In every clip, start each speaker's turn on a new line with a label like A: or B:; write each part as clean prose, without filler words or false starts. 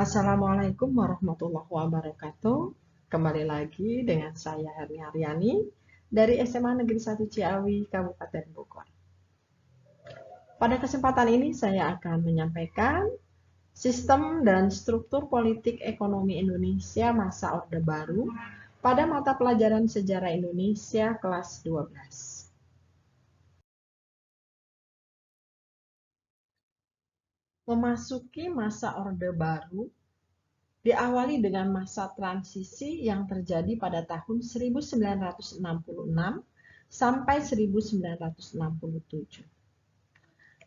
A: Assalamualaikum warahmatullahi wabarakatuh. Kembali lagi dengan saya Herni Aryani dari SMA Negeri 1 Ciawi, Kabupaten Bogor. Pada kesempatan ini saya akan menyampaikan sistem dan struktur politik ekonomi Indonesia masa Orde Baru pada mata pelajaran Sejarah Indonesia kelas 12. Memasuki masa Orde Baru diawali dengan masa transisi yang terjadi pada tahun 1966 sampai 1967.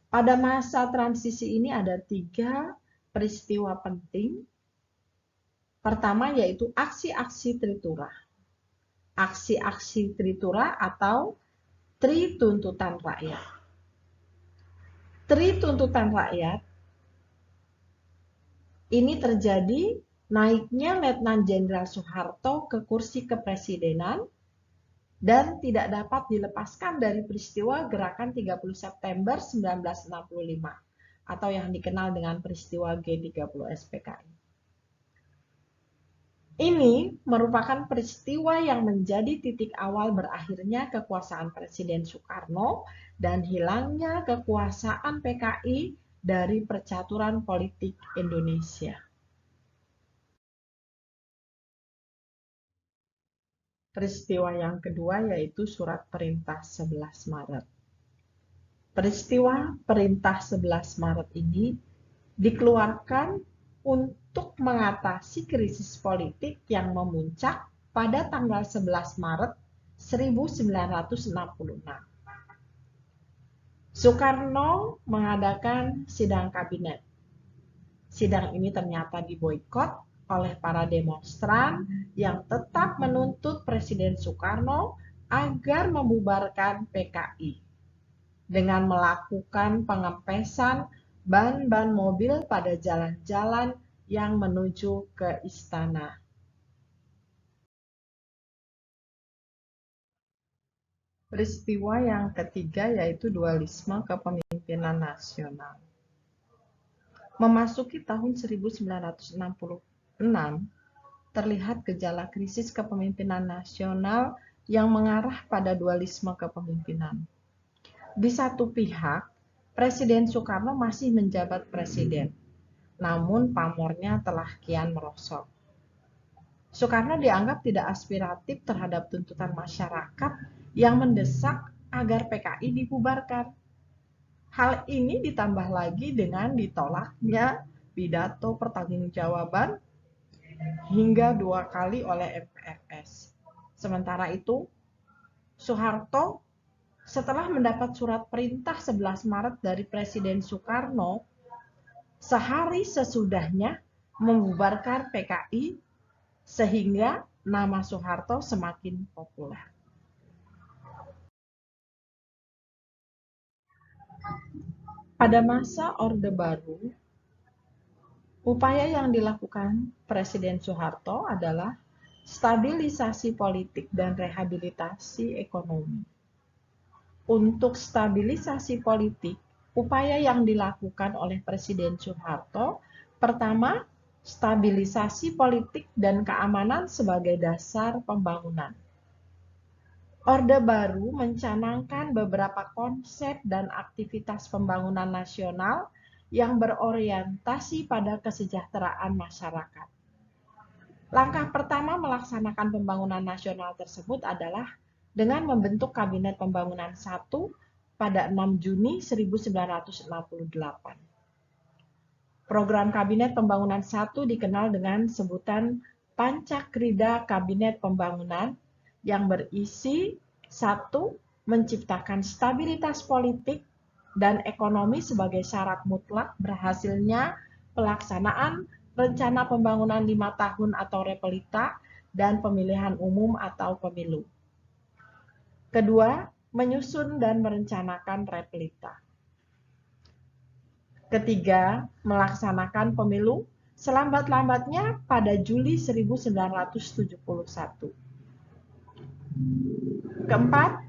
A: Pada masa transisi ini ada 3 peristiwa penting. Pertama yaitu aksi-aksi Tritura. Aksi-aksi Tritura atau Tri Tuntutan Rakyat. Tri Tuntutan Rakyat ini terjadi naiknya Letnan Jenderal Soeharto ke kursi kepresidenan dan tidak dapat dilepaskan dari peristiwa Gerakan 30 September 1965 atau yang dikenal dengan peristiwa G30 SPKI. Ini merupakan peristiwa yang menjadi titik awal berakhirnya kekuasaan Presiden Soekarno dan hilangnya kekuasaan PKI dari percaturan politik Indonesia. Peristiwa yang kedua yaitu Surat Perintah 11 Maret. Peristiwa Perintah 11 Maret ini dikeluarkan untuk mengatasi krisis politik yang memuncak pada tanggal 11 Maret 1966. Soekarno mengadakan sidang kabinet. Sidang ini ternyata diboikot oleh para demonstran yang tetap menuntut Presiden Soekarno agar membubarkan PKI dengan melakukan pengempesan ban-ban mobil pada jalan-jalan yang menuju ke istana. Peristiwa yang ketiga yaitu dualisme kepemimpinan nasional. Memasuki tahun 1966, terlihat gejala krisis kepemimpinan nasional yang mengarah pada dualisme kepemimpinan. Di satu pihak, Presiden Soekarno masih menjabat presiden, namun pamornya telah kian merosot. Soekarno dianggap tidak aspiratif terhadap tuntutan masyarakat yang mendesak agar PKI dibubarkan. Hal ini ditambah lagi dengan ditolaknya pidato pertanggungjawaban hingga 2 kali oleh MPRS. Sementara itu, Soeharto setelah mendapat surat perintah 11 Maret dari Presiden Soekarno, sehari sesudahnya membubarkan PKI sehingga nama Soeharto semakin populer. Pada masa Orde Baru, upaya yang dilakukan Presiden Soeharto adalah stabilisasi politik dan rehabilitasi ekonomi. Untuk stabilisasi politik, upaya yang dilakukan oleh Presiden Soeharto, pertama, stabilisasi politik dan keamanan sebagai dasar pembangunan. Orde Baru mencanangkan beberapa konsep dan aktivitas pembangunan nasional yang berorientasi pada kesejahteraan masyarakat. Langkah pertama melaksanakan pembangunan nasional tersebut adalah dengan membentuk Kabinet Pembangunan 1 pada 6 Juni 1968. Program Kabinet Pembangunan 1 dikenal dengan sebutan Pancakrida Kabinet Pembangunan yang berisi 1. Menciptakan stabilitas politik dan ekonomi sebagai syarat mutlak berhasilnya pelaksanaan rencana pembangunan 5 tahun atau repelita dan pemilihan umum atau pemilu. Kedua, menyusun dan merencanakan repelita. Ketiga, melaksanakan pemilu selambat-lambatnya pada Juli 1971. Keempat,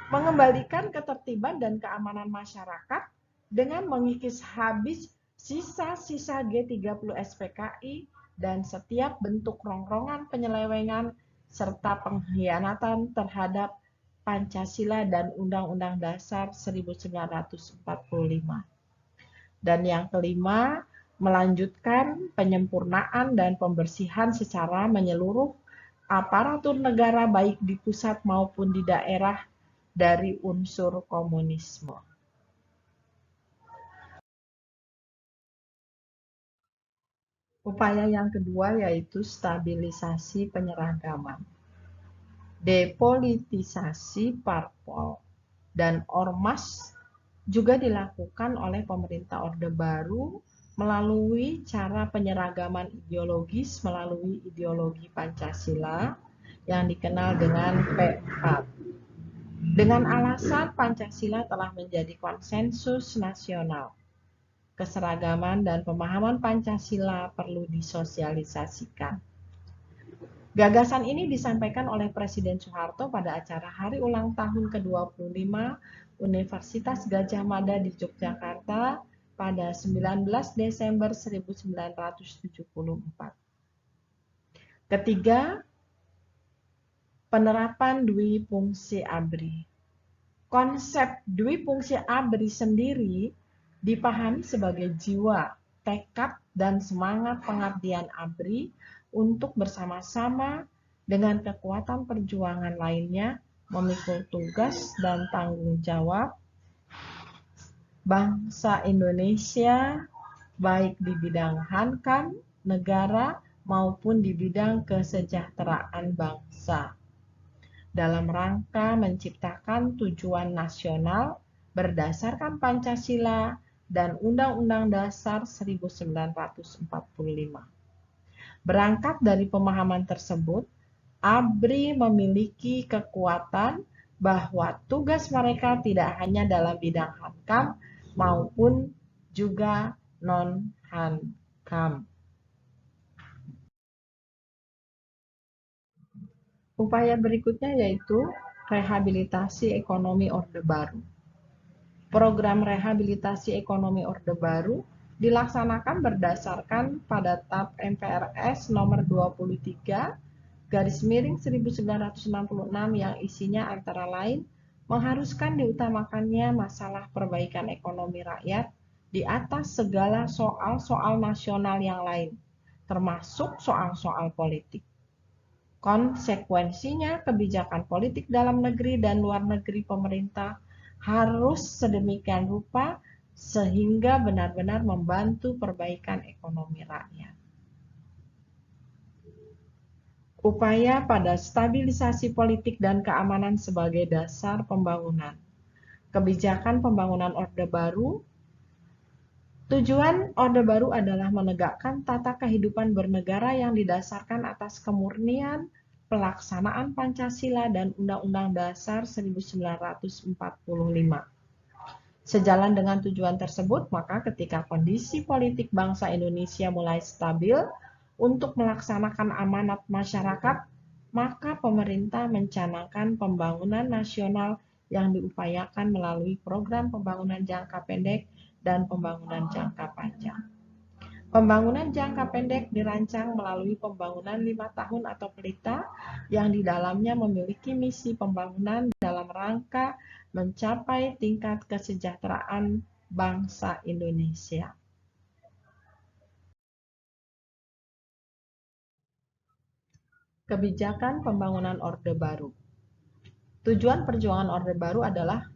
A: mengembalikan ketertiban dan keamanan masyarakat dengan mengikis habis sisa-sisa G30 SPKI, dan setiap bentuk rongrongan penyelewengan serta pengkhianatan terhadap Pancasila dan Undang-Undang Dasar 1945. Dan yang kelima, melanjutkan penyempurnaan dan pembersihan secara menyeluruh aparatur negara baik di pusat maupun di daerah dari unsur komunisme. Upaya yang kedua yaitu stabilisasi penyeragaman. Depolitisasi parpol dan ormas juga dilakukan oleh pemerintah Orde Baru melalui cara penyeragaman ideologis melalui ideologi Pancasila yang dikenal dengan P4. Dengan alasan Pancasila telah menjadi konsensus nasional, keseragaman dan pemahaman Pancasila perlu disosialisasikan. Gagasan ini disampaikan oleh Presiden Soeharto pada acara Hari Ulang Tahun ke-25 Universitas Gadjah Mada di Yogyakarta pada 19 Desember 1974. Ketiga, penerapan dwi fungsi ABRI. Konsep dwi fungsi ABRI sendiri dipahami sebagai jiwa, tekad, dan semangat pengabdian ABRI untuk bersama-sama dengan kekuatan perjuangan lainnya memikul tugas dan tanggung jawab bangsa Indonesia baik di bidang hankam, negara, maupun di bidang kesejahteraan bangsa dalam rangka menciptakan tujuan nasional berdasarkan Pancasila dan Undang-Undang Dasar 1945. Berangkat dari pemahaman tersebut, ABRI memiliki kekuatan bahwa tugas mereka tidak hanya dalam bidang hankam maupun juga non-hankam. Upaya berikutnya yaitu rehabilitasi ekonomi Orde Baru. Program rehabilitasi ekonomi Orde Baru dilaksanakan berdasarkan pada TAP MPRS nomor 23 garis miring 1966 yang isinya antara lain mengharuskan diutamakannya masalah perbaikan ekonomi rakyat di atas segala soal-soal nasional yang lain, termasuk soal-soal politik. Konsekuensinya, kebijakan politik dalam negeri dan luar negeri pemerintah harus sedemikian rupa sehingga benar-benar membantu perbaikan ekonomi rakyat. Upaya pada stabilisasi politik dan keamanan sebagai dasar pembangunan. Kebijakan pembangunan Orde Baru. Tujuan Orde Baru adalah menegakkan tata kehidupan bernegara yang didasarkan atas kemurnian pelaksanaan Pancasila dan Undang-Undang Dasar 1945. Sejalan dengan tujuan tersebut, maka ketika kondisi politik bangsa Indonesia mulai stabil untuk melaksanakan amanat masyarakat, maka pemerintah mencanangkan pembangunan nasional yang diupayakan melalui program pembangunan jangka pendek dan pembangunan jangka panjang. Pembangunan jangka pendek dirancang melalui pembangunan 5 tahun atau pelita yang di dalamnya memiliki misi pembangunan dalam rangka mencapai tingkat kesejahteraan bangsa Indonesia. Kebijakan pembangunan Orde Baru. Tujuan perjuangan Orde Baru adalah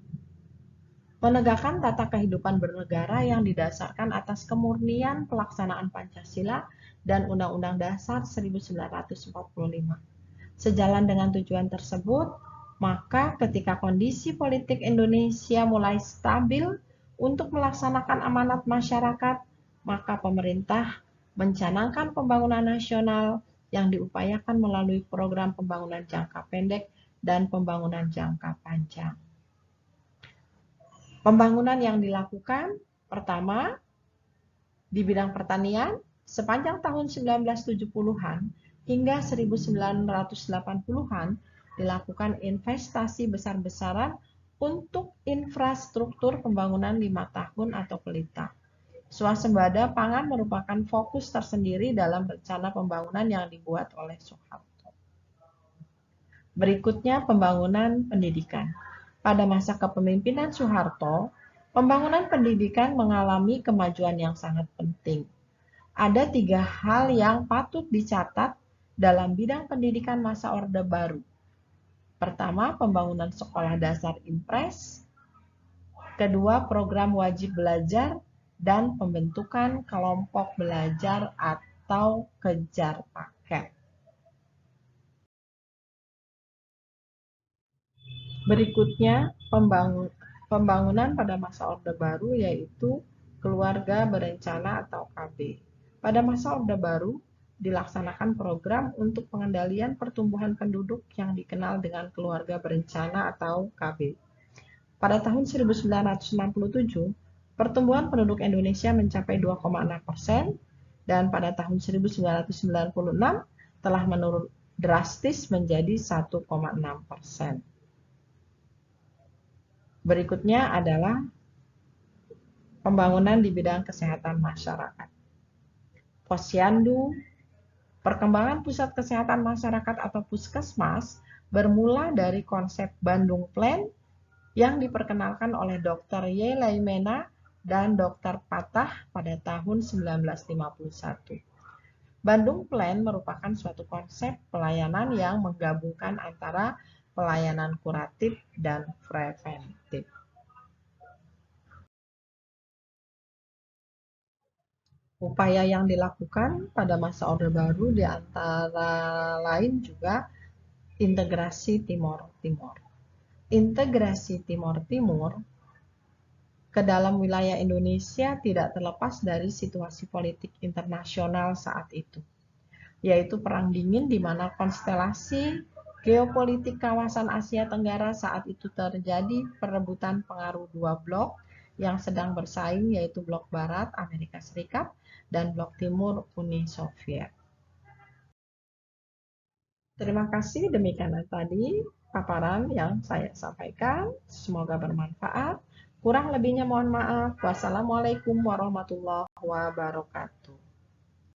A: menegakkan tata kehidupan bernegara yang didasarkan atas kemurnian pelaksanaan Pancasila dan Undang-Undang Dasar 1945. Sejalan dengan tujuan tersebut, maka ketika kondisi politik Indonesia mulai stabil untuk melaksanakan amanat masyarakat, maka pemerintah mencanangkan pembangunan nasional yang diupayakan melalui program pembangunan jangka pendek dan pembangunan jangka panjang. Pembangunan yang dilakukan, pertama, di bidang pertanian, sepanjang tahun 1970-an hingga 1980-an dilakukan investasi besar-besaran untuk infrastruktur pembangunan 5 tahun atau pelita. Swasembada pangan merupakan fokus tersendiri dalam rencana pembangunan yang dibuat oleh Soeharto. Berikutnya pembangunan pendidikan. Pada masa kepemimpinan Soeharto, pembangunan pendidikan mengalami kemajuan yang sangat penting. Ada 3 hal yang patut dicatat dalam bidang pendidikan masa Orde Baru. Pertama, pembangunan sekolah dasar impres. Kedua, program wajib belajar dan pembentukan kelompok belajar atau kejar paket. Berikutnya, pembangunan pada masa Orde Baru yaitu keluarga berencana atau KB. Pada masa Orde Baru dilaksanakan program untuk pengendalian pertumbuhan penduduk yang dikenal dengan keluarga berencana atau KB. Pada tahun 1967, pertumbuhan penduduk Indonesia mencapai 2,6% dan pada tahun 1996 telah menurun drastis menjadi 1,6%. Berikutnya adalah pembangunan di bidang kesehatan masyarakat. Posyandu, perkembangan pusat kesehatan masyarakat atau puskesmas bermula dari konsep Bandung Plan yang diperkenalkan oleh Dr. Y. Laimena dan Dr. Patah pada tahun 1951. Bandung Plan merupakan suatu konsep pelayanan yang menggabungkan antara pelayanan kuratif dan preventif. Upaya yang dilakukan pada masa Orde Baru di antara lain juga integrasi Timor Timur. Integrasi Timor Timur ke dalam wilayah Indonesia tidak terlepas dari situasi politik internasional saat itu, yaitu Perang Dingin di mana konstelasi geopolitik kawasan Asia Tenggara saat itu terjadi perebutan pengaruh dua blok yang sedang bersaing, yaitu blok Barat Amerika Serikat dan blok Timur Uni Soviet. Terima kasih, demikian tadi paparan yang saya sampaikan. Semoga bermanfaat. Kurang lebihnya mohon maaf. Wassalamualaikum warahmatullahi wabarakatuh.